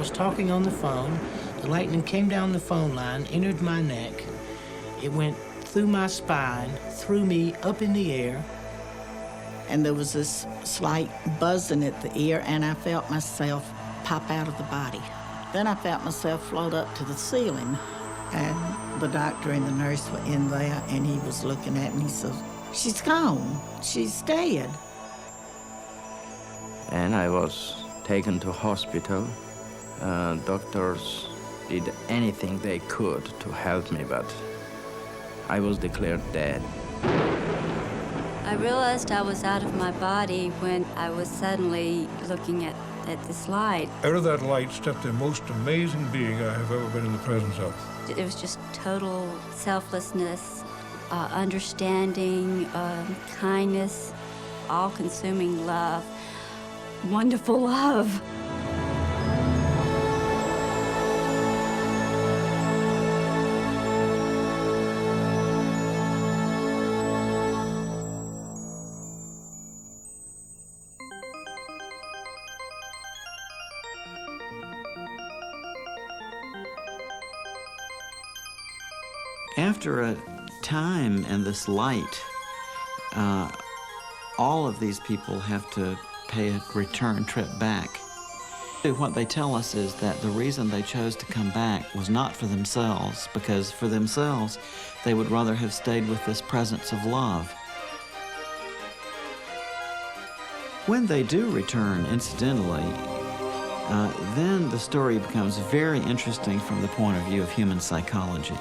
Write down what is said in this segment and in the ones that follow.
was talking on the phone. The lightning came down the phone line, entered my neck. It went through my spine, threw me up in the air. And there was this slight buzzing at the ear, and I felt myself pop out of the body. Then I felt myself float up to the ceiling, and the doctor and the nurse were in there, and he was looking at me. He said, "She's gone. She's dead." And I was taken to hospital. Doctors did anything they could to help me, but I was declared dead. I realized I was out of my body when I was suddenly looking at this light. Out of that light stepped the most amazing being I have ever been in the presence of. It was just total selflessness, understanding, kindness, all-consuming love, wonderful love. After a time in this light, all of these people have to pay a return trip back. What they tell us is that the reason they chose to come back was not for themselves, because for themselves, they would rather have stayed with this presence of love. When they do return, incidentally, then the story becomes very interesting from the point of view of human psychology,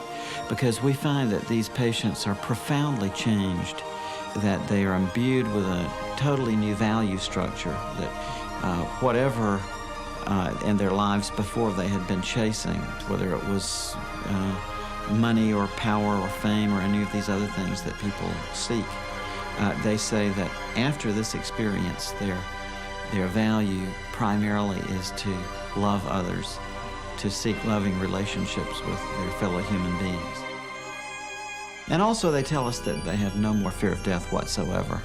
because we find that these patients are profoundly changed, that they are imbued with a totally new value structure, that whatever in their lives before they had been chasing, whether it was money or power or fame or any of these other things that people seek, they say that after this experience, their value primarily is to love others, to seek loving relationships with their fellow human beings. And also they tell us that they have no more fear of death whatsoever.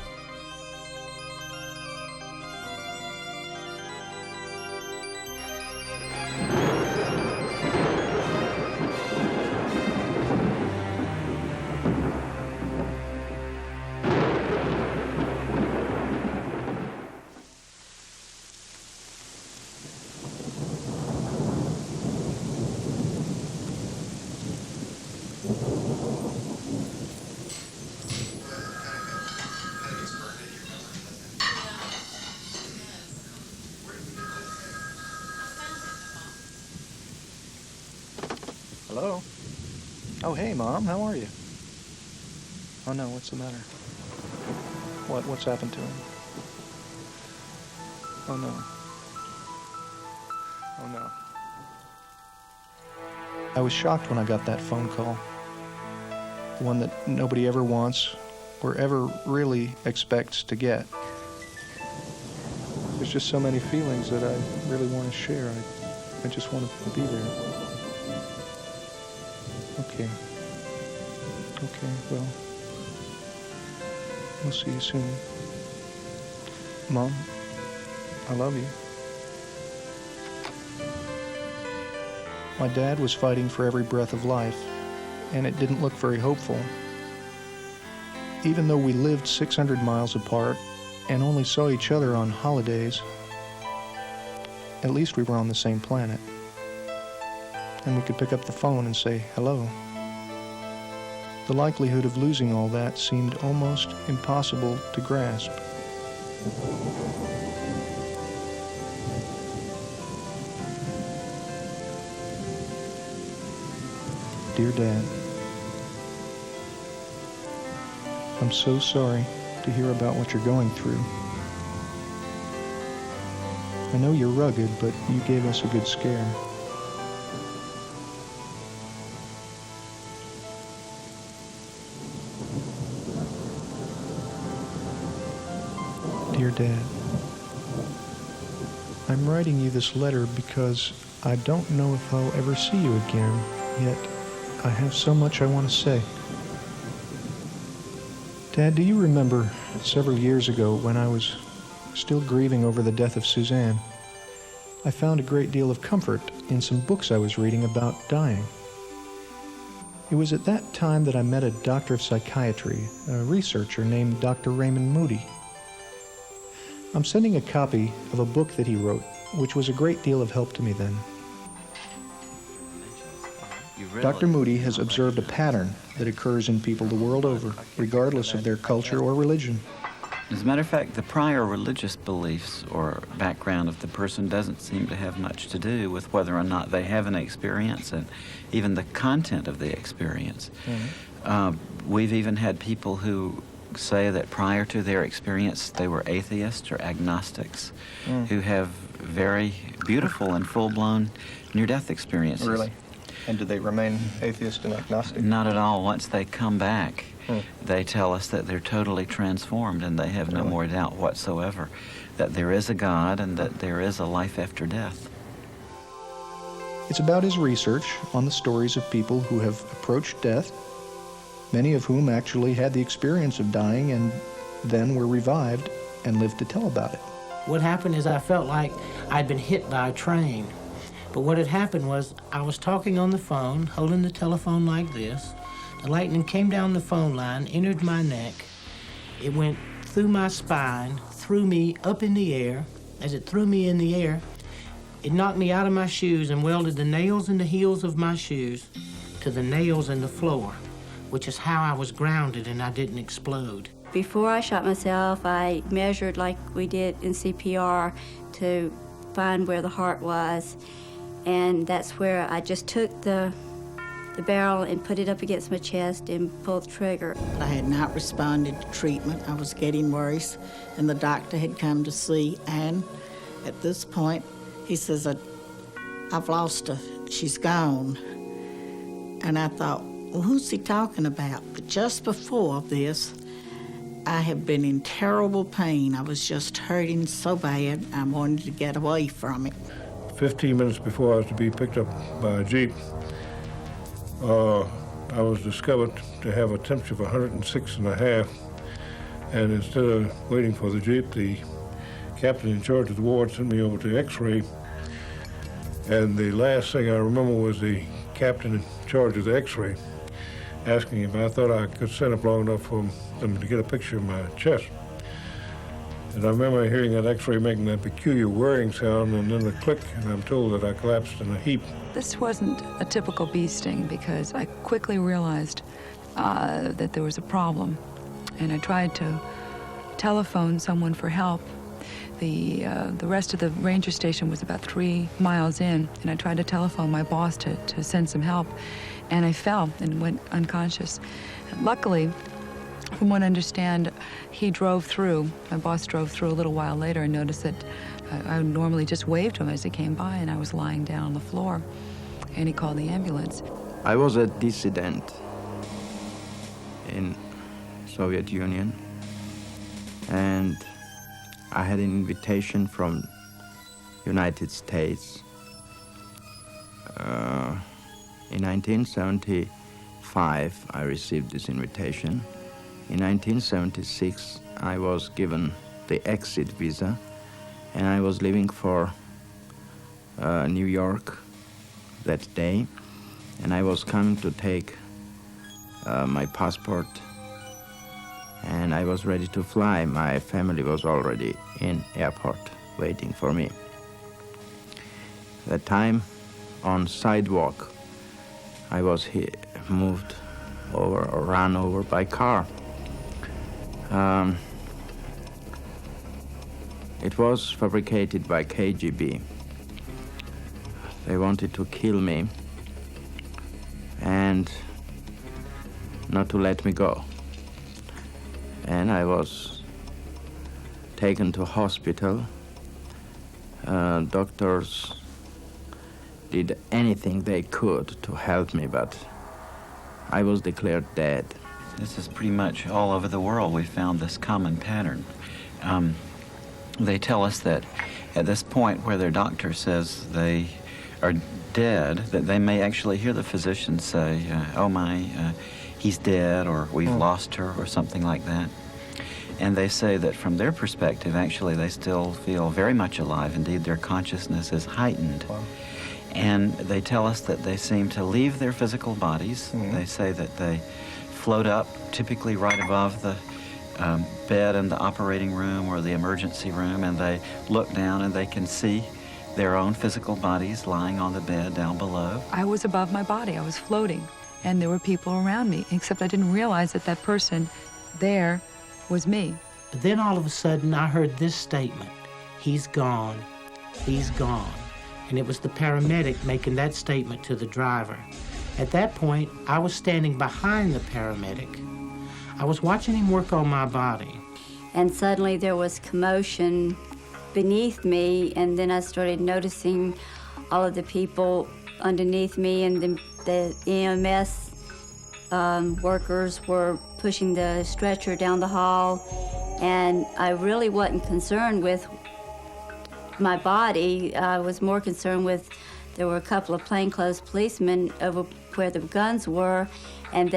Hello? Oh, hey, Mom. How are you? Oh, no. What's the matter? What's happened to him? Oh, no. Oh, no. I was shocked when I got that phone call. The one that nobody ever wants or ever really expects to get. There's just so many feelings that I really want to share. I just want to be there. Okay, well, we'll see you soon. Mom, I love you. My dad was fighting for every breath of life, and it didn't look very hopeful. Even though we lived 600 miles apart and only saw each other on holidays, at least we were on the same planet. And we could pick up the phone and say hello. The likelihood of losing all that seemed almost impossible to grasp. Dear Dad, I'm so sorry to hear about what you're going through. I know you're rugged, but you gave us a good scare. Dear Dad, I'm writing you this letter because I don't know if I'll ever see you again, yet I have so much I want to say. Dad, do you remember several years ago when I was still grieving over the death of Suzanne? I found a great deal of comfort in some books I was reading about dying. It was at that time that I met a doctor of psychiatry, a researcher named Dr. Raymond Moody. I'm sending a copy of a book that he wrote, which was a great deal of help to me then. Dr. Moody has observed a pattern that occurs in people the world over, regardless of their culture or religion. As a matter of fact, the prior religious beliefs or background of the person doesn't seem to have much to do with whether or not they have an experience and even the content of the experience. We've even had people who say that prior to their experience they were atheists or agnostics who have very beautiful and full-blown near-death experiences. Really? And do they remain atheist and agnostic? Not at all. Once they come back, they tell us that they're totally transformed and they have no more doubt whatsoever that there is a God and that there is a life after death. It's about his research on the stories of people who have approached death, many of whom actually had the experience of dying and then were revived and lived to tell about it. What happened is I felt like I'd been hit by a train. But what had happened was I was talking on the phone, holding the telephone like this. The lightning came down the phone line, entered my neck. It went through my spine, threw me up in the air. As it threw me in the air, it knocked me out of my shoes and welded the nails in the heels of my shoes to the nails in the floor, which is how I was grounded and I didn't explode. Before I shot myself, I measured like we did in CPR to find where the heart was. And that's where I just took the barrel and put it up against my chest and pulled the trigger. I had not responded to treatment. I was getting worse, and the doctor had come to see Ann. At this point, he says, I've lost her. She's gone. And I thought, well, who's he talking about? But just before this, I had been in terrible pain. I was just hurting so bad, I wanted to get away from it. 15 minutes before I was to be picked up by a Jeep, I was discovered to have a temperature of 106.5, and instead of waiting for the Jeep, the captain in charge of the ward sent me over to X-ray, and the last thing I remember was the captain in charge of the X-ray asking if I thought I could stand up long enough for them to get a picture of my chest. And I remember hearing that X-ray making that peculiar whirring sound and then the click, and I'm told that I collapsed in a heap. This wasn't a typical bee sting because I quickly realized that there was a problem, and I tried to telephone someone for help. The rest of the ranger station was about 3 miles in, and I tried to telephone my boss to send some help, and I fell and went unconscious. Luckily, from what I understand, he drove through. My boss drove through a little while later and noticed that I normally just waved to him as he came by, and I was lying down on the floor, and he called the ambulance. I was a dissident in Soviet Union, and I had an invitation from United States. In 1975, I received this invitation. In 1976, I was given the exit visa, and I was leaving for New York that day, and I was coming to take my passport, and I was ready to fly. My family was already in airport waiting for me. That time, on sidewalk, I was moved over or run over by car. It was fabricated by KGB. They wanted to kill me and not to let me go. And I was taken to hospital. Doctors did anything they could to help me, but I was declared dead. This is pretty much all over the world. We found this common pattern. They tell us that at this point where their doctor says they are dead, that they may actually hear the physician say, oh my, he's dead, or we've lost her, or something like that. And they say that from their perspective, actually, they still feel very much alive. Indeed, their consciousness is heightened. Wow. And they tell us that they seem to leave their physical bodies. They say that they float up, typically right above the bed in the operating room or the emergency room, and they look down and they can see their own physical bodies lying on the bed down below. I was above my body. I was floating, and there were people around me, except I didn't realize that that person there was me. But then all of a sudden I heard this statement, "He's gone, he's gone." And it was the paramedic making that statement to the driver. At that point, I was standing behind the paramedic. I was watching him work on my body. And suddenly there was commotion beneath me, and then I started noticing all of the people underneath me, and the EMS workers were pushing the stretcher down the hall, and I really wasn't concerned with my body. I was more concerned with, there were a couple of plainclothes policemen over where the guns were, and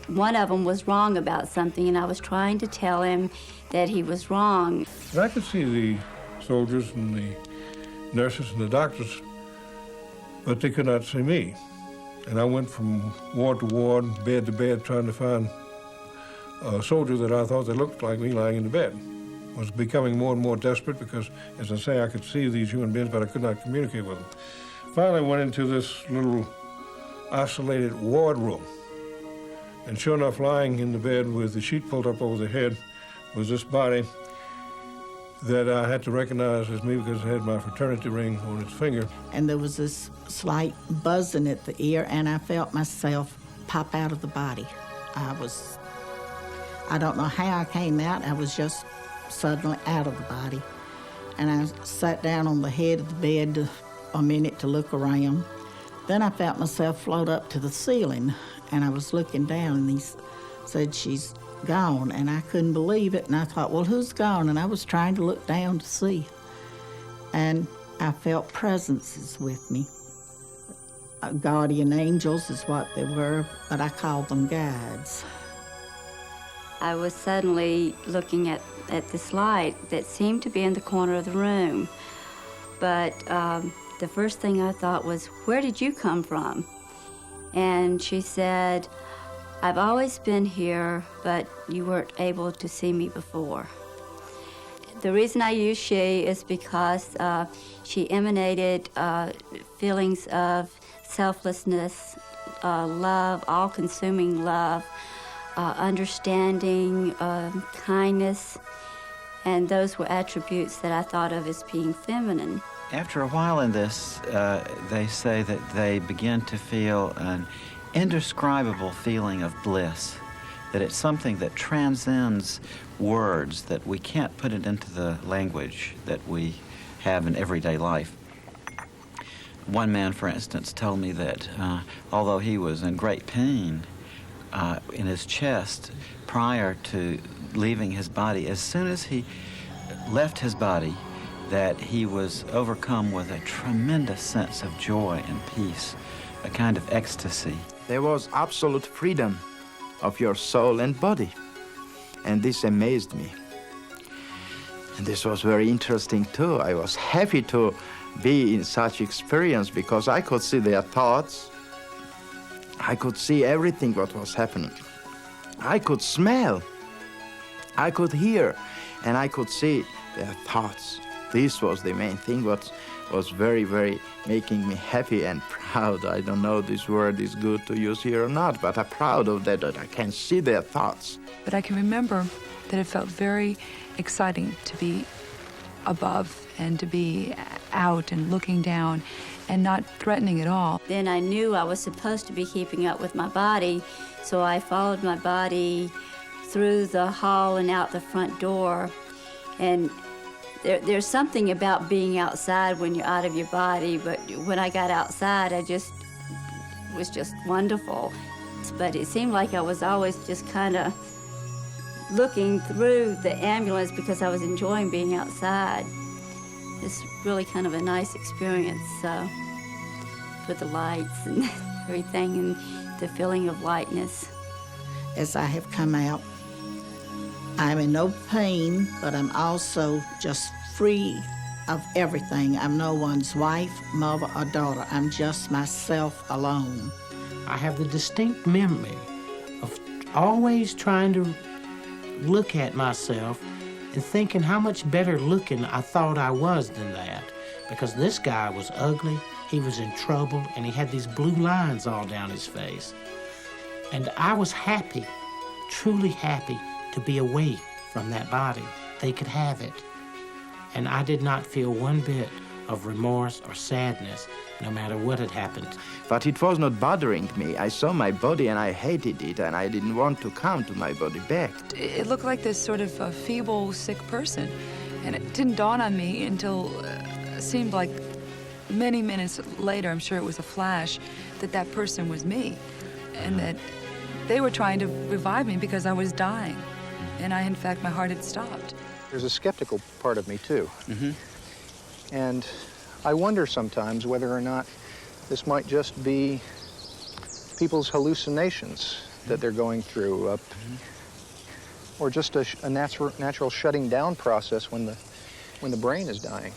one of them was wrong about something, and I was trying to tell him that he was wrong. And I could see the soldiers and the nurses and the doctors, but they could not see me. And I went from ward to ward, bed to bed, trying to find a soldier that I thought that looked like me lying in the bed. I was becoming more and more desperate because, as I say, I could see these human beings, but I could not communicate with them. Finally, I went into this little isolated ward room. And sure enough, lying in the bed with the sheet pulled up over the head was this body that I had to recognize as me because it had my fraternity ring on its finger. And there was this slight buzzing at the ear, and I felt myself pop out of the body. I don't know how I came out. I was just suddenly out of the body. And I sat down on the head of the bed a minute to look around. Then I felt myself float up to the ceiling, and I was looking down, and he said, "She's gone," and I couldn't believe it, and I thought, well, who's gone? And I was trying to look down to see, and I felt presences with me. Guardian angels is what they were, but I called them guides. I was suddenly looking at this light that seemed to be in the corner of the room, but the first thing I thought was, where did you come from? And she said, "I've always been here, but you weren't able to see me before." The reason I use she is because she emanated feelings of selflessness, love, all-consuming love, understanding, kindness, and those were attributes that I thought of as being feminine. After a while in this, they say that they begin to feel an indescribable feeling of bliss, that it's something that transcends words, that we can't put it into the language that we have in everyday life. One man, for instance, told me that although he was in great pain in his chest prior to leaving his body, as soon as he left his body, that he was overcome with a tremendous sense of joy and peace, a kind of ecstasy. There was absolute freedom of your soul and body, and this amazed me. And this was very interesting too. I was happy to be in such experience because I could see their thoughts. I could see everything what was happening. I could smell, I could hear, and I could see their thoughts. This was the main thing what was very, very making me happy and proud. I don't know this word is good to use here or not, but I'm proud of that I can see their thoughts. But I can remember that it felt very exciting to be above and to be out and looking down and not threatening at all. Then I knew I was supposed to be keeping up with my body, so I followed my body through the hall and out the front door. And there's something about being outside when you're out of your body, but when I got outside, it was just wonderful. But it seemed like I was always just kind of looking through the ambulance because I was enjoying being outside. It's really kind of a nice experience with the lights and everything and the feeling of lightness. As I have come out, I'm in no pain, but I'm also just free of everything. I'm no one's wife, mother, or daughter. I'm just myself alone. I have the distinct memory of always trying to look at myself and thinking how much better looking I thought I was than that. Because this guy was ugly, he was in trouble, and he had these blue lines all down his face. And I was happy, truly happy, to be away from that body. They could have it. And I did not feel one bit of remorse or sadness, no matter what had happened. But it was not bothering me. I saw my body and I hated it, and I didn't want to come to my body back. It looked like this sort of a feeble, sick person. And it didn't dawn on me until it seemed like many minutes later, I'm sure it was a flash, that that person was me. And that they were trying to revive me because I was dying. And in fact, my heart had stopped. There's a skeptical part of me, too. And I wonder sometimes whether or not this might just be people's hallucinations that they're going through, or just a natural shutting down process when the brain is dying.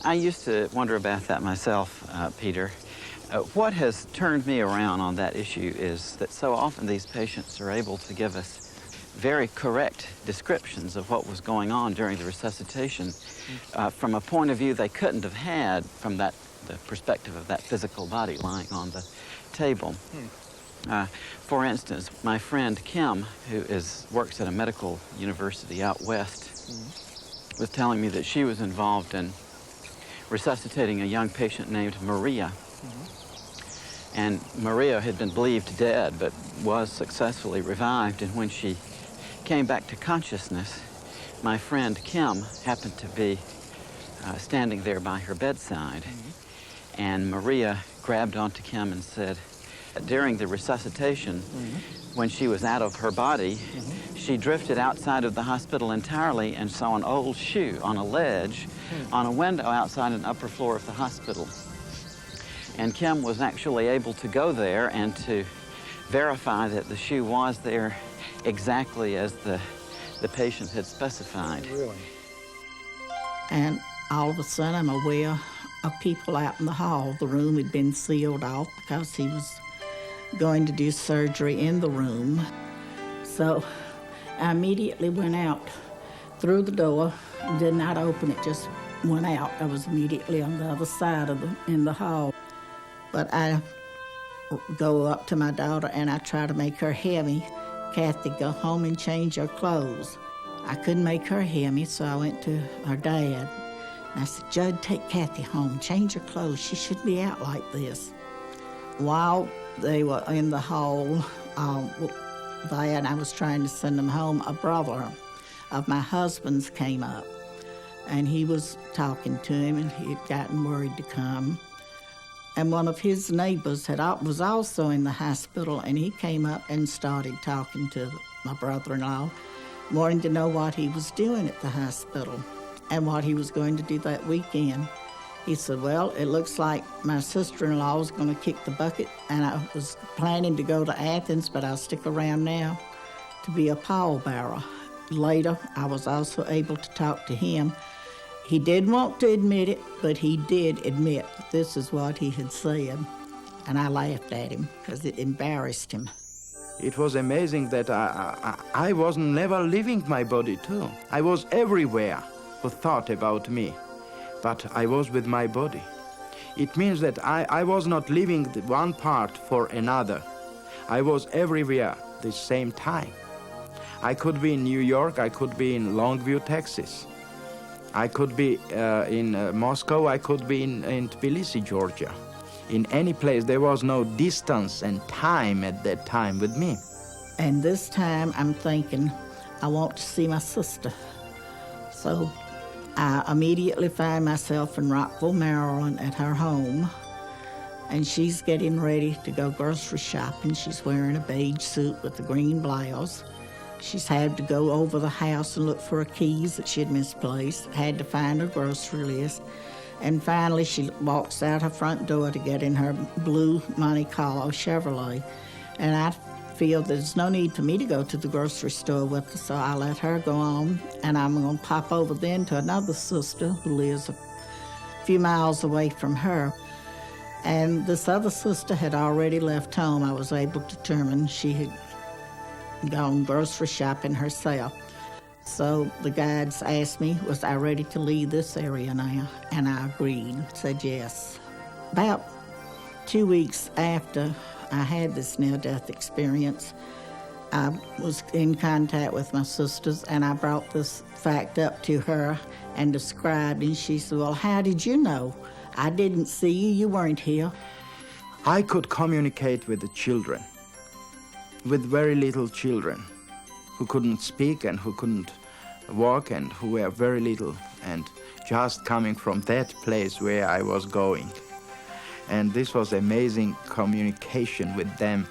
I used to wonder about that myself, Peter. What has turned me around on that issue is that so often these patients are able to give us very correct descriptions of what was going on during the resuscitation from a point of view they couldn't have had from the perspective of that physical body lying on the table. For instance, my friend Kim, who works at a medical university out west, was telling me that she was involved in resuscitating a young patient named Maria. And Maria had been believed dead, but was successfully revived. And when she came back to consciousness, my friend Kim happened to be standing there by her bedside. And Maria grabbed onto Kim and said, during the resuscitation, when she was out of her body, she drifted outside of the hospital entirely and saw an old shoe on a ledge on a window outside an upper floor of the hospital. And Kim was actually able to go there and to verify that the shoe was there exactly as the patient had specified. Really? And all of a sudden, I'm aware of people out in the hall. The room had been sealed off because he was going to do surgery in the room. So I immediately went out through the door, did not open it, just went out. I was immediately on the other side in the hall. But I go up to my daughter and I try to make her hear me. Kathy, go home and change your clothes. I couldn't make her hear me, so I went to her dad. And I said, Judd, take Kathy home, change her clothes. She shouldn't be out like this. While they were in the hall, and I was trying to send them home, a brother of my husband's came up. And he was talking to him, and he had gotten worried to come. And one of his neighbors was also in the hospital, and he came up and started talking to my brother-in-law, wanting to know what he was doing at the hospital and what he was going to do that weekend. He said, well, it looks like my sister-in-law was going to kick the bucket, and I was planning to go to Athens, but I'll stick around now to be a pallbearer. Later, I was also able to talk to him. He didn't want to admit it, but he did admit that this is what he had said. And I laughed at him because it embarrassed him. It was amazing that I was never leaving my body too. I was everywhere who thought about me, but I was with my body. It means that I was not leaving one part for another. I was everywhere at the same time. I could be in New York, I could be in Longview, Texas. I could be in Moscow, I could be in Tbilisi, Georgia. In any place, there was no distance and time at that time with me. And this time, I'm thinking, I want to see my sister. So I immediately find myself in Rockville, Maryland at her home. And she's getting ready to go grocery shopping. She's wearing a beige suit with a green blouse. She's had to go over the house and look for her keys that she had misplaced, had to find her grocery list. And finally, she walks out her front door to get in her blue Monte Carlo Chevrolet. And I feel there's no need for me to go to the grocery store with her, so I let her go on, and I'm going to pop over then to another sister who lives a few miles away from her. And this other sister had already left home. I was able to determine she had gone grocery shopping herself. So the guides asked me, was I ready to leave this area now? And I agreed, said yes. About 2 weeks after I had this near-death experience, I was in contact with my sisters, and I brought this fact up to her and described, and she said, well, how did you know? I didn't see you, you weren't here. I could communicate with the children, with very little children who couldn't speak and who couldn't walk and who were very little, and just coming from that place where I was going. And this was amazing communication with them,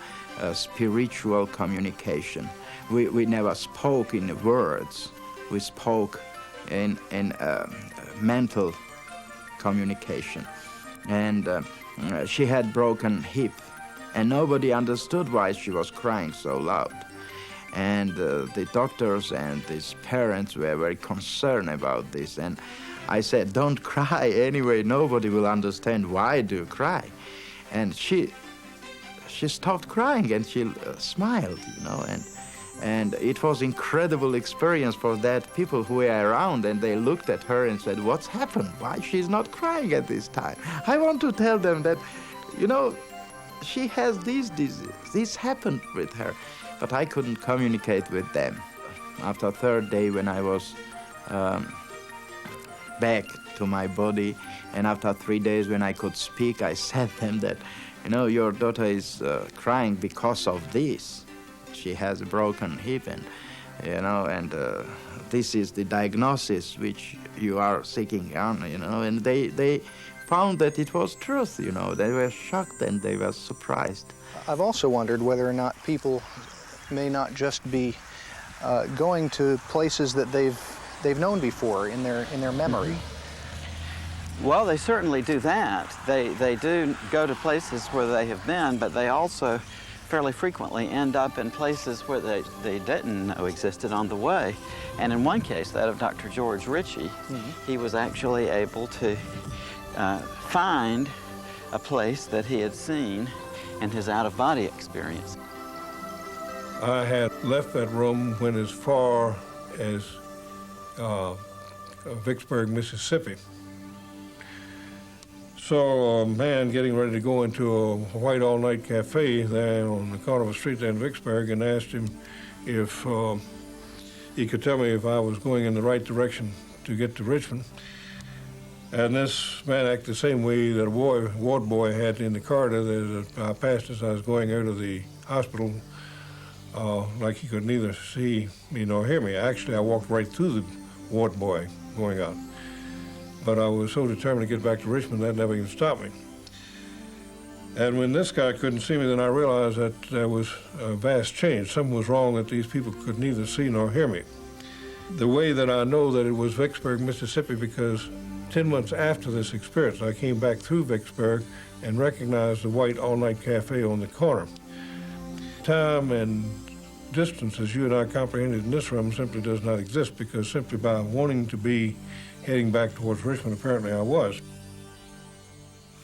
spiritual communication. We never spoke in words. We spoke in mental communication. And she had broken hip, and nobody understood why she was crying so loud. And the doctors and these parents were very concerned about this. And I said, don't cry anyway, nobody will understand why do you cry. And she stopped crying and she smiled, you know, and it was incredible experience for that people who were around, and they looked at her and said, what's happened? Why she's not crying at this time? I want to tell them that, you know, she has these diseases. This happened with her, but I couldn't communicate with them. After third day, when I was back to my body, and after 3 days when I could speak, I said them that, you know, your daughter is crying because of this. She has a broken hip, and, you know, and this is the diagnosis which you are seeking on, you know, and they found that it was truth, you know. They were shocked and they were surprised. I've also wondered whether or not people may not just be going to places that they've known before in their memory. Well, they certainly do that. They do go to places where they have been, but they also fairly frequently end up in places where they didn't know existed on the way. And in one case, that of Dr. George Ritchie, he was actually able to find a place that he had seen in his out-of-body experience. I had left that room when as far as Vicksburg, Mississippi. So a man getting ready to go into a white all-night cafe there on the corner of a street there in Vicksburg, and asked him if he could tell me if I was going in the right direction to get to Richmond. And this man acted the same way that a ward boy had in the corridor that I passed as I was going out of the hospital, like he could neither see me nor hear me. Actually, I walked right through the ward boy going out. But I was so determined to get back to Richmond that never even stopped me. And when this guy couldn't see me, then I realized that there was a vast change. Something was wrong, that these people could neither see nor hear me. The way that I know that it was Vicksburg, Mississippi, because 10 months after this experience, I came back through Vicksburg and recognized the white all-night cafe on the corner. Time and distance, as you and I comprehended in this room, simply does not exist, because simply by wanting to be heading back towards Richmond, apparently I was.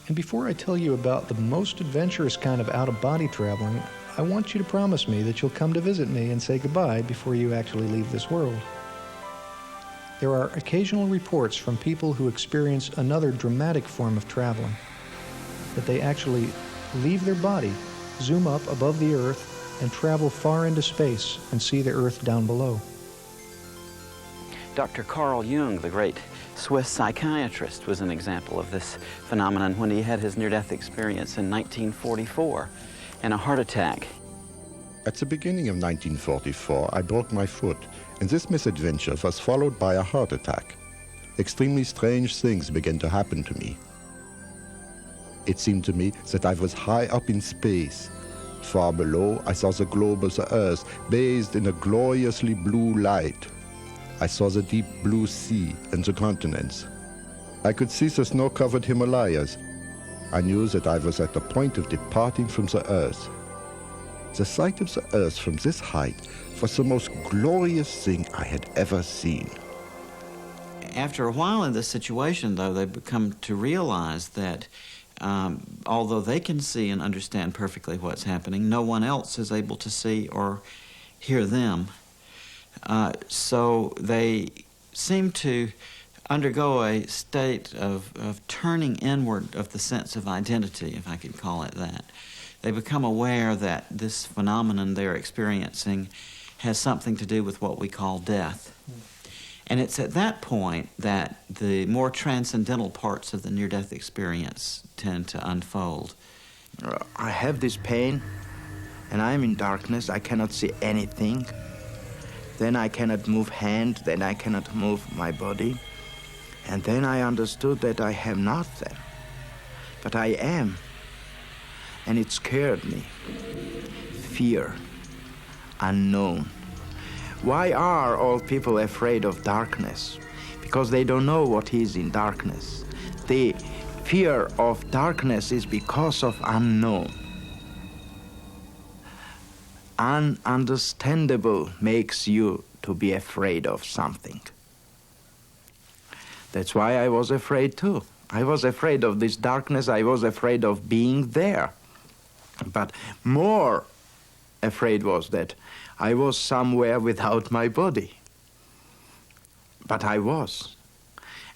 And before I tell you about the most adventurous kind of out-of-body traveling, I want you to promise me that you'll come to visit me and say goodbye before you actually leave this world. There are occasional reports from people who experience another dramatic form of traveling, that they actually leave their body, zoom up above the Earth, and travel far into space and see the Earth down below. Dr. Carl Jung, the great Swiss psychiatrist, was an example of this phenomenon when he had his near-death experience in 1944 in a heart attack. At the beginning of 1944, I broke my foot, and this misadventure was followed by a heart attack. Extremely strange things began to happen to me. It seemed to me that I was high up in space. Far below, I saw the globe of the Earth bathed in a gloriously blue light. I saw the deep blue sea and the continents. I could see the snow-covered Himalayas. I knew that I was at the point of departing from the Earth. The sight of the earth from this height was the most glorious thing I had ever seen. After a while in this situation, though, they become to realize that although they can see and understand perfectly what's happening, no one else is able to see or hear them. So they seem to undergo a state of turning inward of the sense of identity, if I could call it that. They become aware that this phenomenon they're experiencing has something to do with what we call death. And it's at that point that the more transcendental parts of the near-death experience tend to unfold. I have this pain, and I'm in darkness. I cannot see anything. Then I cannot move hand, then I cannot move my body. And then I understood that I have not them, but I am. And it scared me. Fear, unknown. Why are all people afraid of darkness? Because they don't know what is in darkness. The fear of darkness is because of unknown. Ununderstandable makes you to be afraid of something. That's why I was afraid too. I was afraid of this darkness. I was afraid of being there. But more afraid was that I was somewhere without my body. But I was.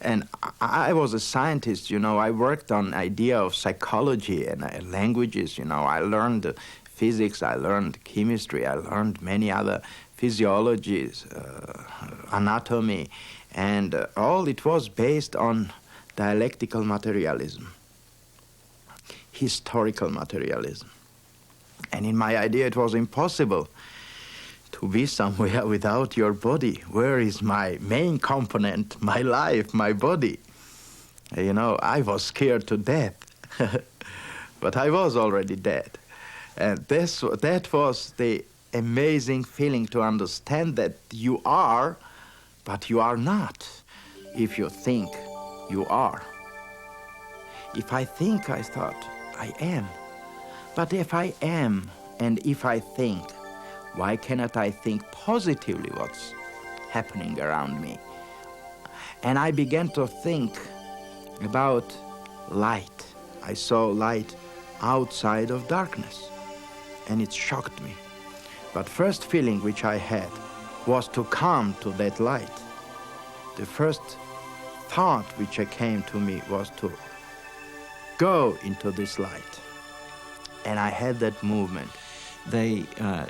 And I was a scientist, you know. I worked on idea of psychology and languages, you know. I learned physics, I learned chemistry, I learned many other physiologies, anatomy, and all it was based on dialectical materialism, historical materialism. And in my idea, it was impossible to be somewhere without your body. Where is my main component, my life, my body? You know, I was scared to death, but I was already dead. And that was the amazing feeling to understand that you are, but you are not. If you think, you are. If I think, I thought, I am. But if I am, and if I think, why cannot I think positively what's happening around me? And I began to think about light. I saw light outside of darkness, and it shocked me. But first feeling which I had was to come to that light. The first thought which came to me was to go into this light. And I had that movement. They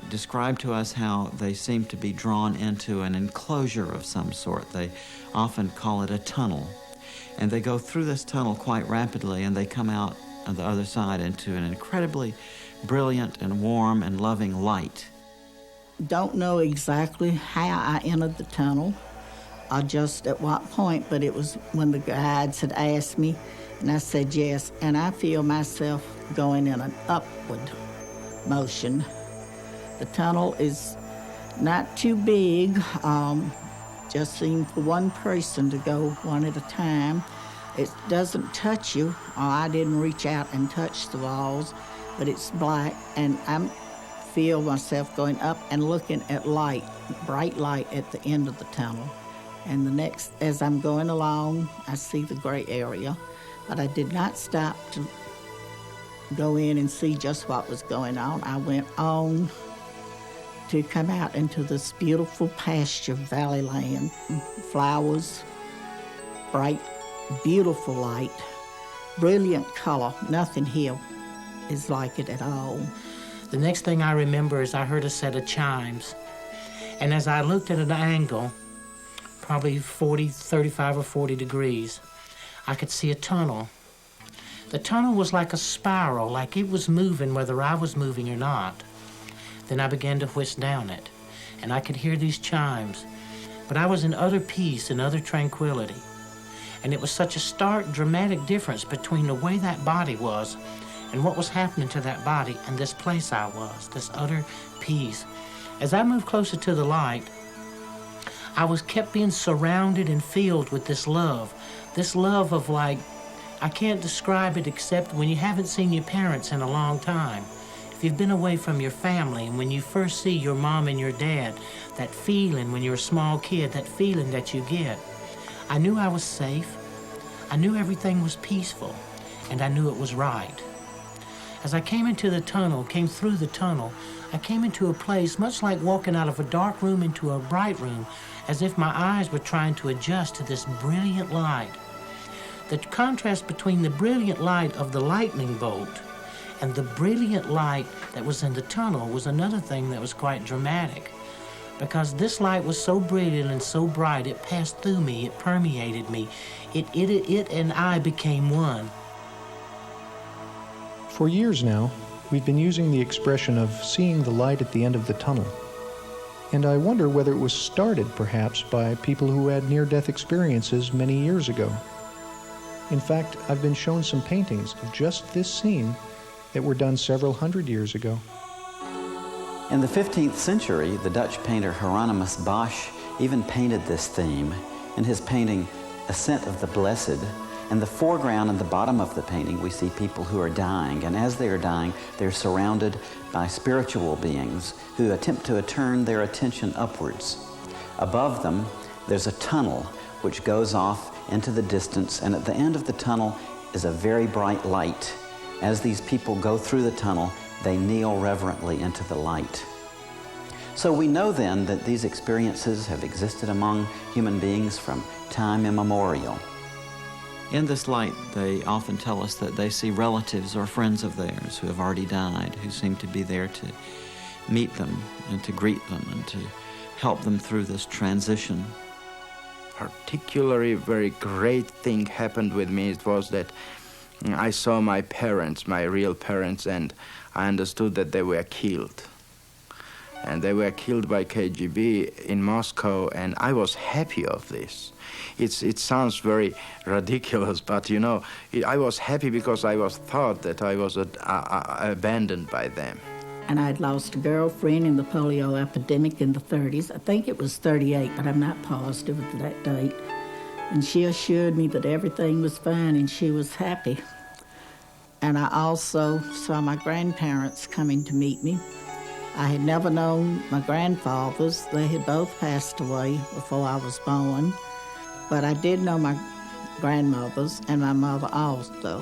describe to us how they seem to be drawn into an enclosure of some sort. They often call it a tunnel. And they go through this tunnel quite rapidly, and they come out on the other side into an incredibly brilliant and warm and loving light. Don't know exactly how I entered the tunnel or just at what point, but it was when the guides had asked me, and I said yes, and I feel myself going in an upward motion. The tunnel is not too big, just seemed for one person to go one at a time. It doesn't touch you, or I didn't reach out and touch the walls, but it's black, and I feel myself going up and looking at light, bright light at the end of the tunnel. And the next, as I'm going along, I see the gray area, but I did not stop to go in and see just what was going on. I went on to come out into this beautiful pasture valley land, flowers, bright, beautiful light, brilliant color. Nothing here is like it at all. The next thing I remember is I heard a set of chimes. And as I looked at an angle, probably 35 or 40 degrees, I could see a tunnel. The tunnel was like a spiral, like it was moving whether I was moving or not. Then I began to whisk down it, and I could hear these chimes. But I was in utter peace and utter tranquility. And it was such a stark, dramatic difference between the way that body was and what was happening to that body and this place I was, this utter peace. As I moved closer to the light, I was kept being surrounded and filled with this love of like, I can't describe it except when you haven't seen your parents in a long time. If you've been away from your family, and when you first see your mom and your dad, that feeling when you're a small kid, that feeling that you get. I knew I was safe, I knew everything was peaceful, and I knew it was right. As I came through the tunnel, I came into a place much like walking out of a dark room into a bright room, as if my eyes were trying to adjust to this brilliant light. The contrast between the brilliant light of the lightning bolt and the brilliant light that was in the tunnel was another thing that was quite dramatic. Because this light was so brilliant and so bright, it passed through me, it permeated me. It and I became one. For years now, we've been using the expression of seeing the light at the end of the tunnel. And I wonder whether it was started, perhaps, by people who had near-death experiences many years ago. In fact, I've been shown some paintings of just this scene that were done several hundred years ago. In the 15th century, the Dutch painter Hieronymus Bosch even painted this theme in his painting Ascent of the Blessed. In the foreground and the bottom of the painting, we see people who are dying, and as they are dying, they're surrounded by spiritual beings who attempt to turn their attention upwards. Above them, there's a tunnel which goes off into the distance, and at the end of the tunnel is a very bright light. As these people go through the tunnel, they kneel reverently into the light. So we know then that these experiences have existed among human beings from time immemorial. In this light, they often tell us that they see relatives or friends of theirs who have already died, who seem to be there to meet them and to greet them and to help them through this transition. Particularly very great thing happened with me. It was that I saw my parents, my real parents, and I understood that they were killed. And they were killed by KGB in Moscow, and I was happy of this. It sounds very ridiculous, but you know, I was happy because I was thought that I was abandoned by them. And I'd lost a girlfriend in the polio epidemic in the 30s. I think it was 38, but I'm not positive of that date. And she assured me that everything was fine and she was happy. And I also saw my grandparents coming to meet me. I had never known my grandfathers. They had both passed away before I was born. But I did know my grandmothers and my mother also.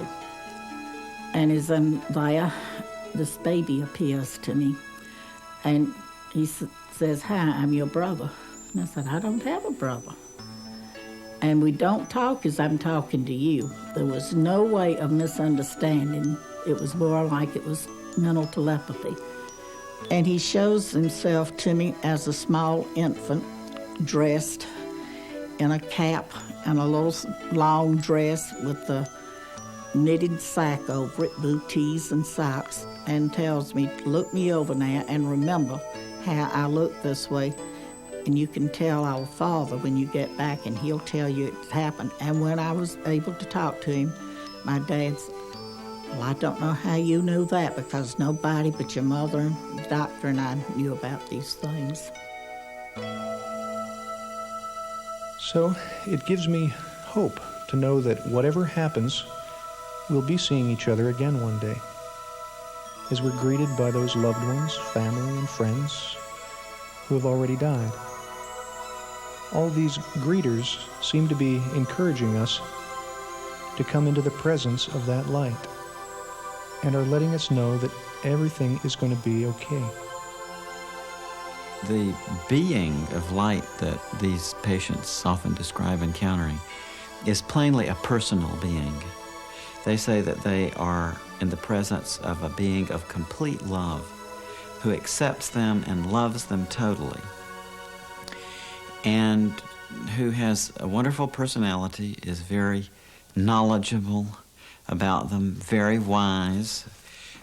And as I'm there, this baby appears to me. And he says, "Hi, I'm your brother." And I said, "I don't have a brother." And we don't talk as I'm talking to you. There was no way of misunderstanding. It was more like it was mental telepathy. And he shows himself to me as a small infant, dressed in a cap and a little long dress with a knitted sack over it, booties and socks, and tells me, "Look me over now and remember how I look this way. And you can tell our Father when you get back, and he'll tell you it happened." And when I was able to talk to him, my dad said, "Well, I don't know how you knew that, because nobody but your mother and the doctor and I knew about these things." So it gives me hope to know that whatever happens, we'll be seeing each other again one day, as we're greeted by those loved ones, family and friends who have already died. All these greeters seem to be encouraging us to come into the presence of that light, and are letting us know that everything is going to be okay. The being of light that these patients often describe encountering is plainly a personal being. They say that they are in the presence of a being of complete love who accepts them and loves them totally, and who has a wonderful personality, is very knowledgeable about them, very wise,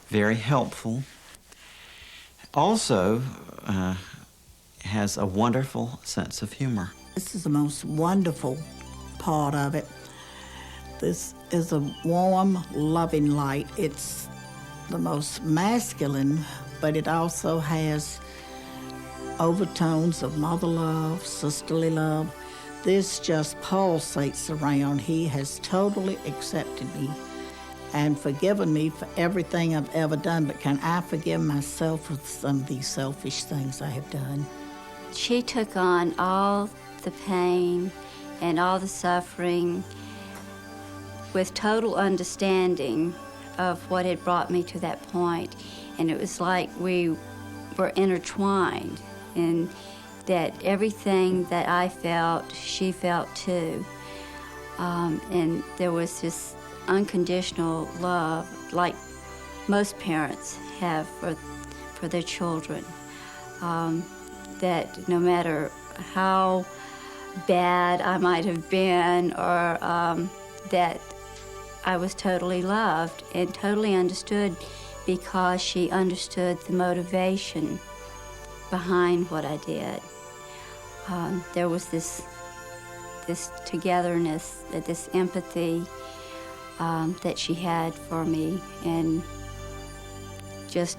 very helpful, also has a wonderful sense of humor. This is the most wonderful part of it. This is a warm, loving light. It's the most masculine, but it also has overtones of mother love, sisterly love. This just pulsates around. He has totally accepted me, and forgiven me for everything I've ever done, but can I forgive myself for some of these selfish things I have done? She took on all the pain and all the suffering with total understanding of what had brought me to that point. And it was like we were intertwined, and that everything that I felt, she felt too. And there was this unconditional love, like most parents have for their children, that no matter how bad I might have been, or that I was totally loved and totally understood, because she understood the motivation behind what I did. There was this togetherness, this empathy that she had for me, and just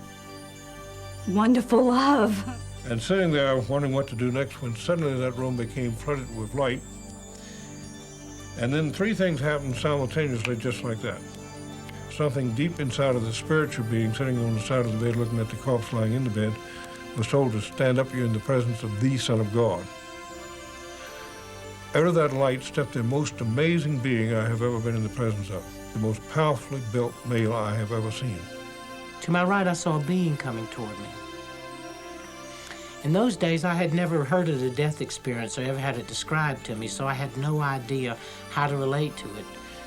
wonderful love. And sitting there wondering what to do next, when suddenly that room became flooded with light. And then three things happened simultaneously just like that. Something deep inside of the spiritual being sitting on the side of the bed looking at the corpse lying in the bed was told to stand up. You're in the presence of the Son of God. Out of that light stepped the most amazing being I have ever been in the presence of, the most powerfully built male I have ever seen. To my right, I saw a being coming toward me. In those days, I had never heard of the death experience or ever had it described to me, so I had no idea how to relate to it.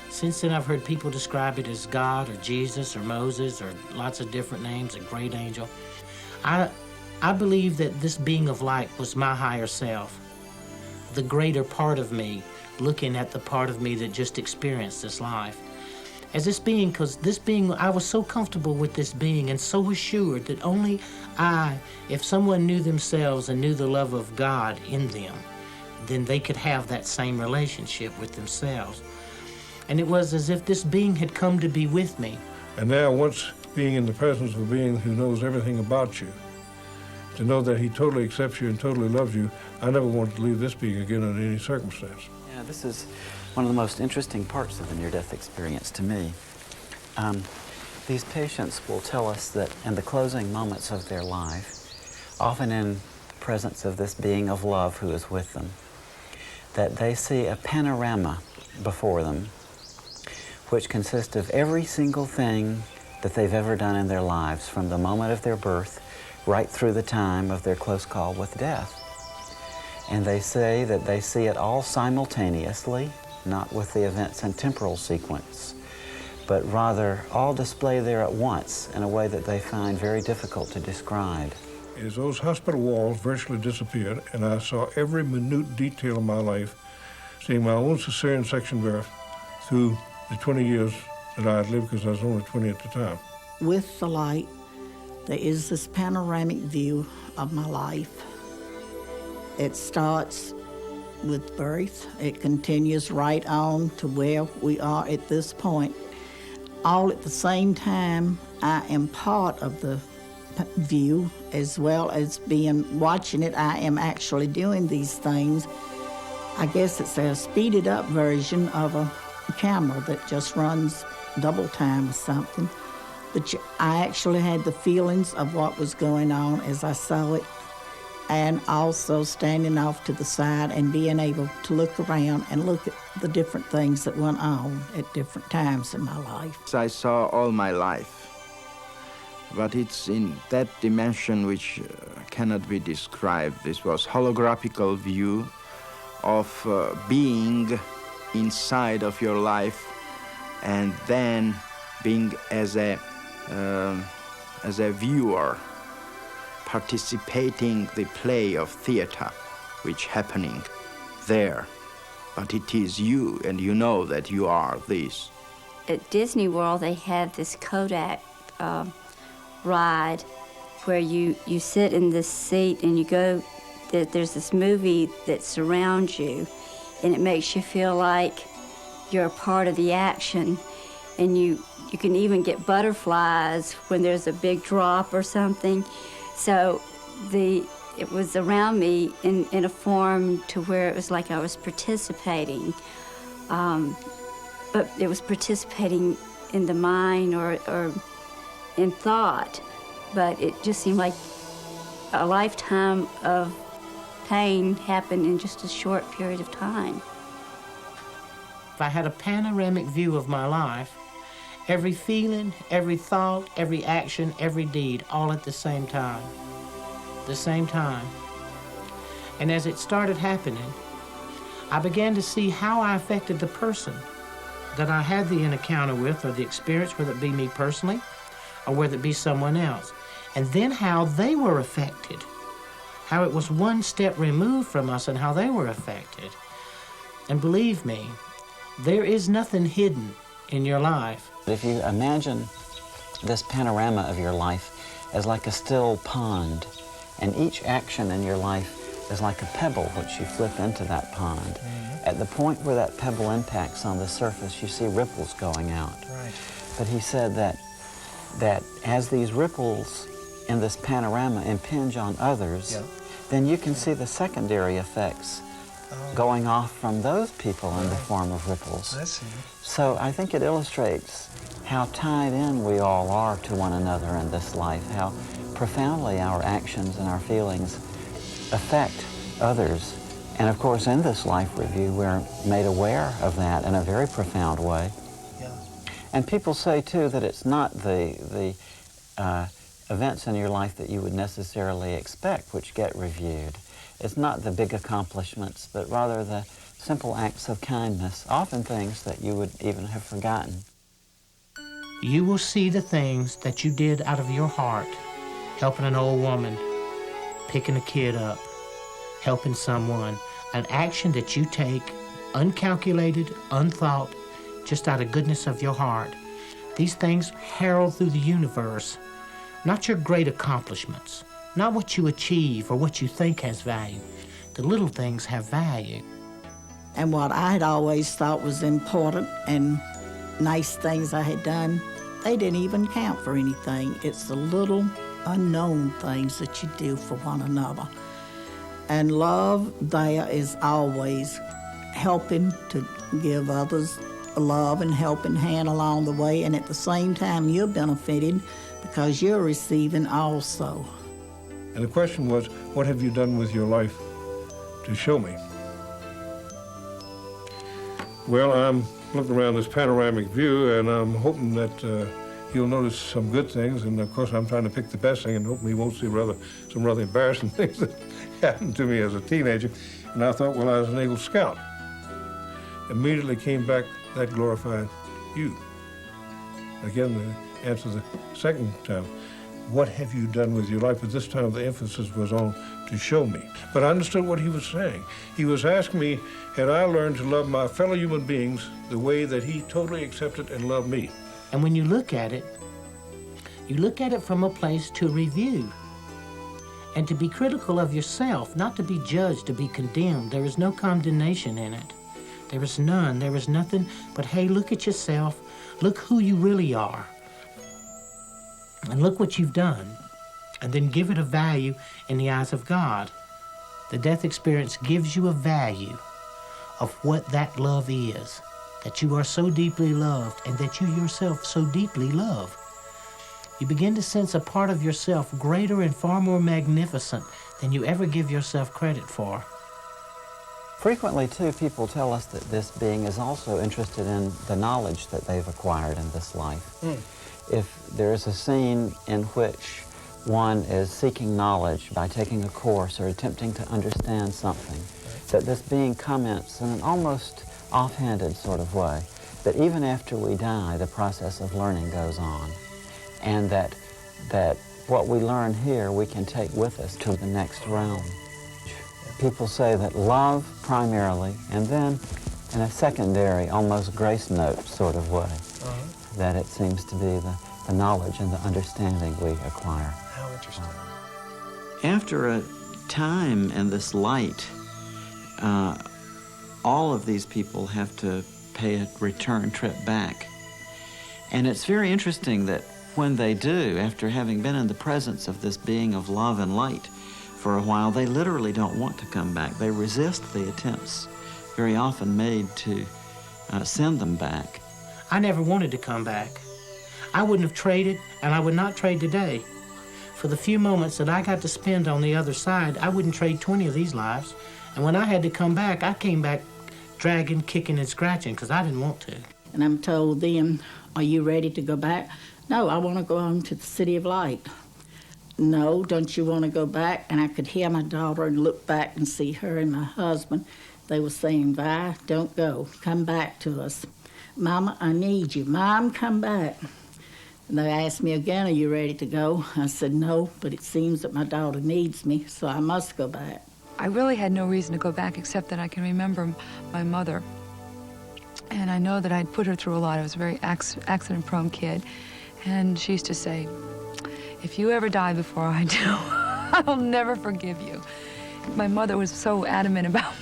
Since then, I've heard people describe it as God or Jesus or Moses or lots of different names, a great angel. I believe that this being of light was my higher self, the greater part of me, looking at the part of me that just experienced this life. As this being, because this being, I was so comfortable with this being and so assured that only if someone knew themselves and knew the love of God in them, then they could have that same relationship with themselves. And it was as if this being had come to be with me. And now, once being in the presence of a being who knows everything about you, to know that he totally accepts you and totally loves you, I never wanted to leave this being again under any circumstance. Yeah, this is one of the most interesting parts of the near-death experience to me. These patients will tell us that in the closing moments of their life, often in the presence of this being of love who is with them, that they see a panorama before them which consists of every single thing that they've ever done in their lives, from the moment of their birth right through the time of their close call with death. And they say that they see it all simultaneously, not with the events in temporal sequence, but rather all displayed there at once in a way that they find very difficult to describe. As those hospital walls virtually disappeared, and I saw every minute detail of my life, seeing my own cesarean section birth through the 20 years that I had lived, because I was only 20 at the time. With the light, there is this panoramic view of my life. It starts with birth. It continues right on to where we are at this point. All at the same time, I am part of the view, as well as watching it. I am actually doing these things. I guess it's a speeded up version of a camera that just runs double time or something. But I actually had the feelings of what was going on as I saw it, and also standing off to the side and being able to look around and look at the different things that went on at different times in my life. I saw all my life, but it's in that dimension which cannot be described. This was holographical view of being inside of your life, and then being as a viewer, participating the play of theater which happening there. But it is you, and you know that you are this. At Disney World, they have this Kodak ride where you sit in this seat and you go, there's this movie that surrounds you, and it makes you feel like you're a part of the action, and you can even get butterflies when there's a big drop or something. So it was around me in a form to where it was like I was participating, but it was participating in the mind or in thought, but it just seemed like a lifetime of pain happened in just a short period of time. If I had a panoramic view of my life, every feeling, every thought, every action, every deed, all at the same time. The same time. And as it started happening, I began to see how I affected the person that I had the encounter with or the experience, whether it be me personally or whether it be someone else. And then how they were affected, how it was one step removed from us and how they were affected. And believe me, there is nothing hidden in your life. If you imagine this panorama of your life as like a still pond, and each action in your life is like a pebble which you flip into that pond. At the point where that pebble impacts on the surface, you see ripples going out. Right. But he said that as these ripples in this panorama impinge on others, then you can see the secondary effects going off from those people in the form of ripples. I see. So I think it illustrates how tied in we all are to one another in this life, how profoundly our actions and our feelings affect others. And of course, in this life review, we're made aware of that in a very profound way. Yeah. And people say, too, that it's not the events in your life that you would necessarily expect which get reviewed. It's not the big accomplishments, but rather the simple acts of kindness, often things that you would even have forgotten. You will see the things that you did out of your heart, helping an old woman, picking a kid up, helping someone, an action that you take uncalculated, unthought, just out of goodness of your heart. These things herald through the universe, not your great accomplishments, not what you achieve or what you think has value. The little things have value. And what I had always thought was important and nice things I had done, they didn't even count for anything. It's the little unknown things that you do for one another. And love there is always helping to give others a love and helping hand along the way, and at the same time you're benefiting because you're receiving also. And the question was, what have you done with your life to show me? Well, I'm looking around this panoramic view, and I'm hoping that you'll notice some good things, and of course I'm trying to pick the best thing and hoping you won't see some rather embarrassing things that happened to me as a teenager. And I thought, well, I was an Eagle Scout. Immediately came back, that glorified you. Again, the answer the second time, what have you done with your life? But this time the emphasis was on to show me. But I understood what he was saying. He was asking me, had I learned to love my fellow human beings the way that he totally accepted and loved me? And when you look at it from a place to review and to be critical of yourself, not to be judged, to be condemned. There is no condemnation in it. There is none. There is nothing but, hey, look at yourself. Look who you really are. And look what you've done. And then give it a value in the eyes of God. The death experience gives you a value of what that love is, that you are so deeply loved and that you yourself so deeply love. You begin to sense a part of yourself greater and far more magnificent than you ever give yourself credit for. Frequently, too, people tell us that this being is also interested in the knowledge that they've acquired in this life. If there is a scene in which one is seeking knowledge by taking a course or attempting to understand something, that this being comments in an almost offhanded sort of way, that even after we die, the process of learning goes on, and that what we learn here we can take with us to the next realm. People say that love primarily, and then in a secondary, almost grace note sort of way, that it seems to be the knowledge and the understanding we acquire. How interesting. After a time in this light, all of these people have to pay a return trip back. And it's very interesting that when they do, after having been in the presence of this being of love and light for a while, they literally don't want to come back. They resist the attempts very often made to send them back. I never wanted to come back. I wouldn't have traded, and I would not trade today. For the few moments that I got to spend on the other side, I wouldn't trade 20 of these lives. And when I had to come back, I came back dragging, kicking, and scratching because I didn't want to. And I'm told then, are you ready to go back? No, I want to go home to the City of Light. No, don't you want to go back? And I could hear my daughter and look back and see her and my husband. They were saying, Vi, don't go. Come back to us. Mama, I need you. Mom, come back. And they asked me again, are you ready to go? I said, no, but it seems that my daughter needs me, so I must go back. I really had no reason to go back except that I can remember my mother. And I know that I'd put her through a lot. I was a very accident-prone kid. And she used to say, if you ever die before I do, I'll never forgive you. My mother was so adamant about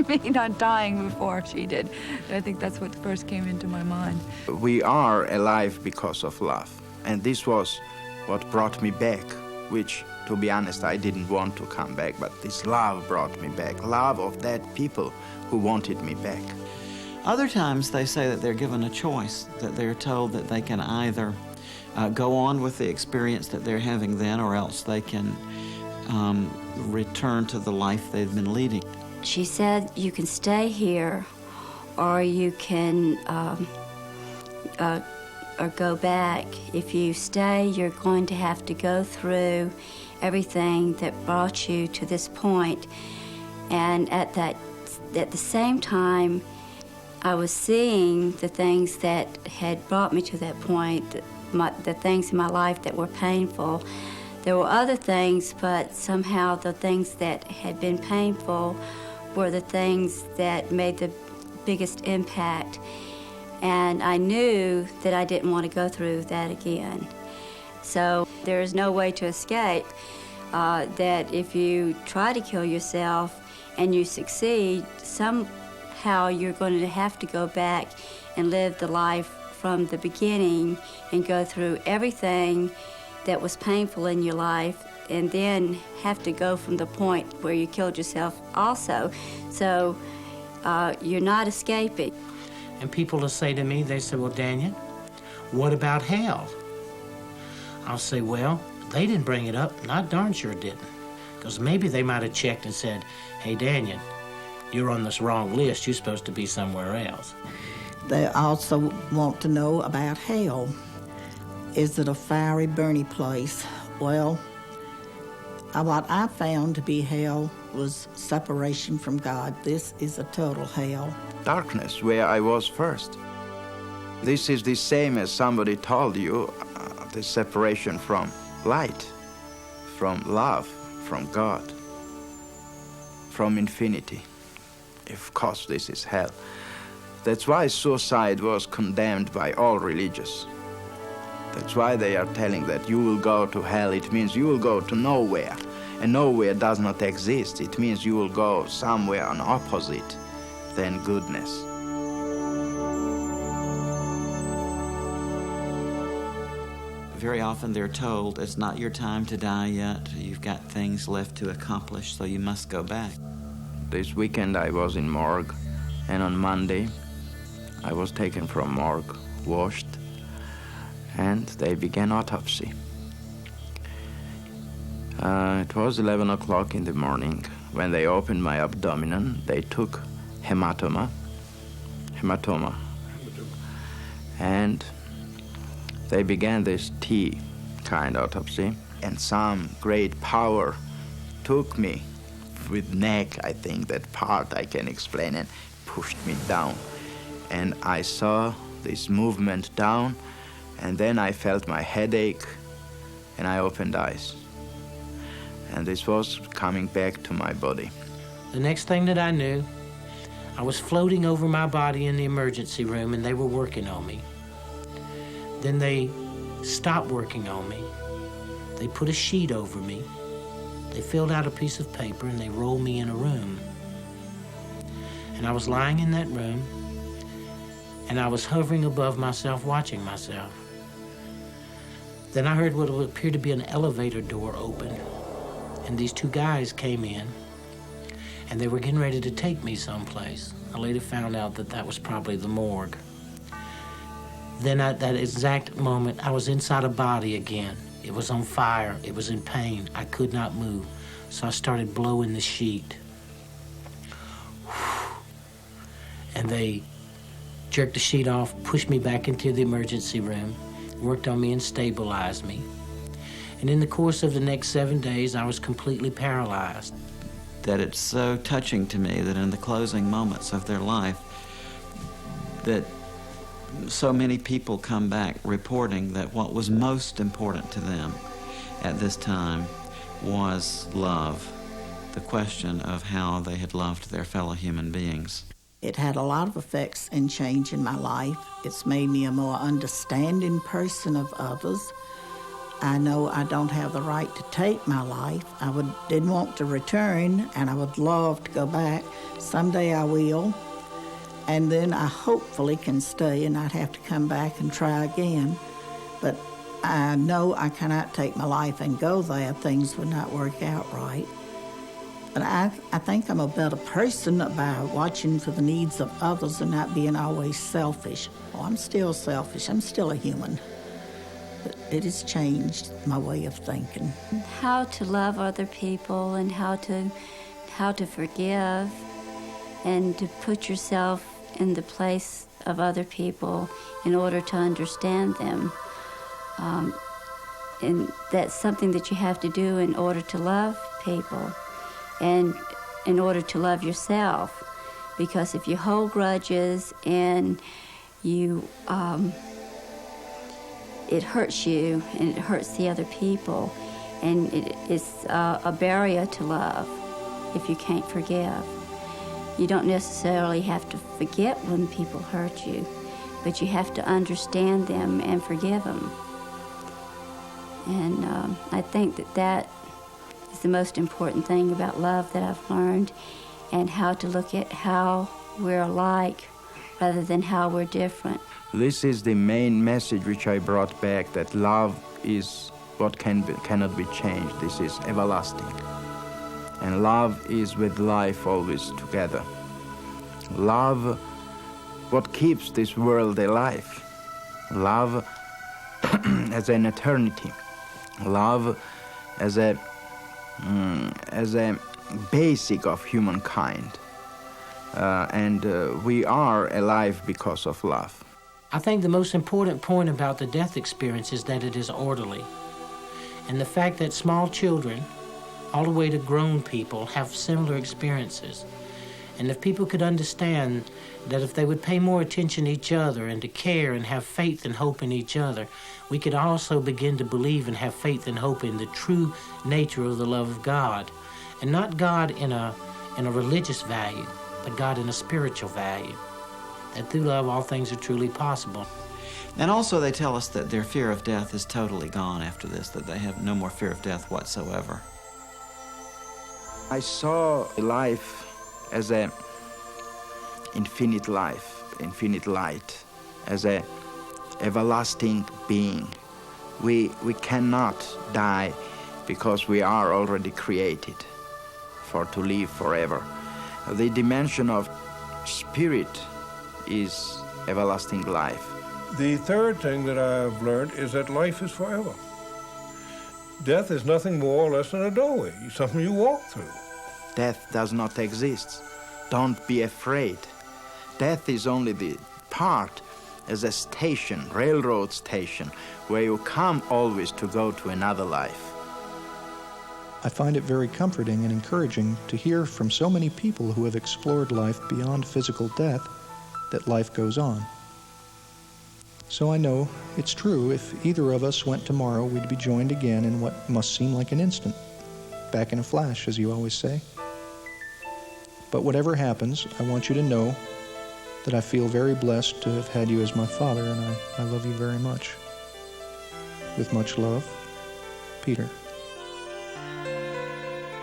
me not dying before she did. I think that's what first came into my mind. We are alive because of love. And this was what brought me back, which, to be honest, I didn't want to come back, but this love brought me back. Love of that people who wanted me back. Other times they say that they're given a choice, that they're told that they can either go on with the experience that they're having then, or else they can return to the life they've been leading. She said you can stay here or you can or go back. If you stay, you're going to have to go through everything that brought you to this point. And at the same time, I was seeing the things that had brought me to that point, the things in my life that were painful. There were other things, but somehow the things that had been painful were the things that made the biggest impact. And I knew that I didn't want to go through that again. So there is no way to escape that if you try to kill yourself and you succeed, somehow you're going to have to go back and live the life from the beginning and go through everything that was painful in your life and then have to go from the point where you killed yourself also. So you're not escaping. And people will say to me, they say, well, Daniel, what about hell? I'll say, well, they didn't bring it up, and I darn sure didn't. Because maybe they might have checked and said, hey, Daniel, you're on this wrong list. You're supposed to be somewhere else. They also want to know about hell. Is it a fiery, burning place? Well, what I found to be hell was separation from God. This is a total hell. Darkness, where I was first. This is the same as somebody told you, the separation from light, from love, from God, from infinity. Of course, this is hell. That's why suicide was condemned by all religions. That's why they are telling that you will go to hell. It means you will go to nowhere. And nowhere does not exist. It means you will go somewhere on opposite than goodness. Very often they're told, it's not your time to die yet. You've got things left to accomplish, so you must go back. This weekend I was in morgue, and on Monday I was taken from morgue, washed, and they began autopsy. It was 11 o'clock in the morning. When they opened my abdomen, they took hematoma, and they began this T kind autopsy, and some great power took me with neck, I think that part I can explain, and pushed me down. And I saw this movement down, and then I felt my headache, and I opened eyes. And this was coming back to my body. The next thing that I knew, I was floating over my body in the emergency room, and they were working on me. Then they stopped working on me. They put a sheet over me. They filled out a piece of paper, and they rolled me in a room. And I was lying in that room, and I was hovering above myself, watching myself. Then I heard what appeared to be an elevator door open, and these two guys came in, and they were getting ready to take me someplace. I later found out that that was probably the morgue. Then at that exact moment, I was inside a body again. It was on fire. It was in pain. I could not move. So I started blowing the sheet. And they jerked the sheet off, pushed me back into the emergency room, worked on me and stabilized me. And in the course of the next 7 days, I was completely paralyzed. That it's so touching to me that in the closing moments of their life, that so many people come back reporting that what was most important to them at this time was love, the question of how they had loved their fellow human beings. It had a lot of effects and change in my life. It's made me a more understanding person of others. I know I don't have the right to take my life. Didn't want to return, and I would love to go back. Someday I will. And then I hopefully can stay and not have to come back and try again. But I know I cannot take my life and go there. Things would not work out right. But I think I'm a better person by watching for the needs of others and not being always selfish. Oh, I'm still selfish. I'm still a human. But it has changed my way of thinking. How to love other people and how to forgive and to put yourself in the place of other people in order to understand them. And that's something that you have to do in order to love people and in order to love yourself. Because if you hold grudges and you, it hurts you and it hurts the other people, and it's a barrier to love if you can't forgive. You don't necessarily have to forget when people hurt you, but you have to understand them and forgive them. And I think that is the most important thing about love that I've learned, and how to look at how we're alike rather than how we're different. This is the main message which I brought back, that love is what cannot be changed. This is everlasting. And love is with life always together. Love, what keeps this world alive. Love as an eternity. Love as a basic of humankind. And we are alive because of love. I think the most important point about the death experience is that it is orderly. And the fact that small children, all the way to grown people, have similar experiences. And if people could understand that if they would pay more attention to each other and to care and have faith and hope in each other, we could also begin to believe and have faith and hope in the true nature of the love of God. And not God in a religious value, but God in a spiritual value. That through love all things are truly possible. And also they tell us that their fear of death is totally gone after this, that they have no more fear of death whatsoever. I saw life as an infinite life, infinite light, as an everlasting being. We cannot die because we are already created to live forever. The dimension of spirit is everlasting life. The third thing that I've learned is that life is forever. Death is nothing more or less than a doorway, something you walk through. Death does not exist. Don't be afraid. Death is only the part as a station, railroad station, where you come always to go to another life. I find it very comforting and encouraging to hear from so many people who have explored life beyond physical death that life goes on. So I know it's true, if either of us went tomorrow, we'd be joined again in what must seem like an instant. Back in a flash, as you always say. But whatever happens, I want you to know that I feel very blessed to have had you as my father, and I love you very much. With much love, Peter.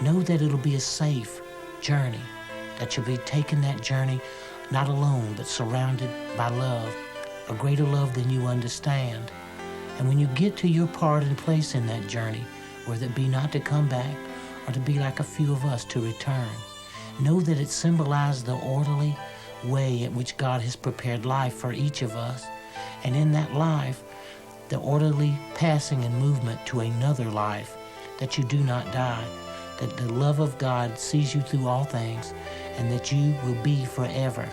Know that it'll be a safe journey, that you'll be taking that journey not alone, but surrounded by love, a greater love than you understand. And when you get to your part and place in that journey, whether it be not to come back or to be like a few of us to return, know that it symbolizes the orderly way in which God has prepared life for each of us, And in that life, the orderly passing and movement to another life, that you do not die, that the love of God sees you through all things, and that you will be forever,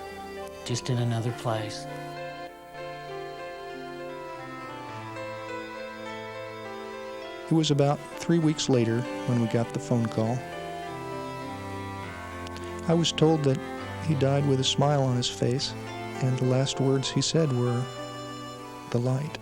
just in another place. It was about 3 weeks later when we got the phone call. I was told that he died with a smile on his face, and the last words he said were, "The light."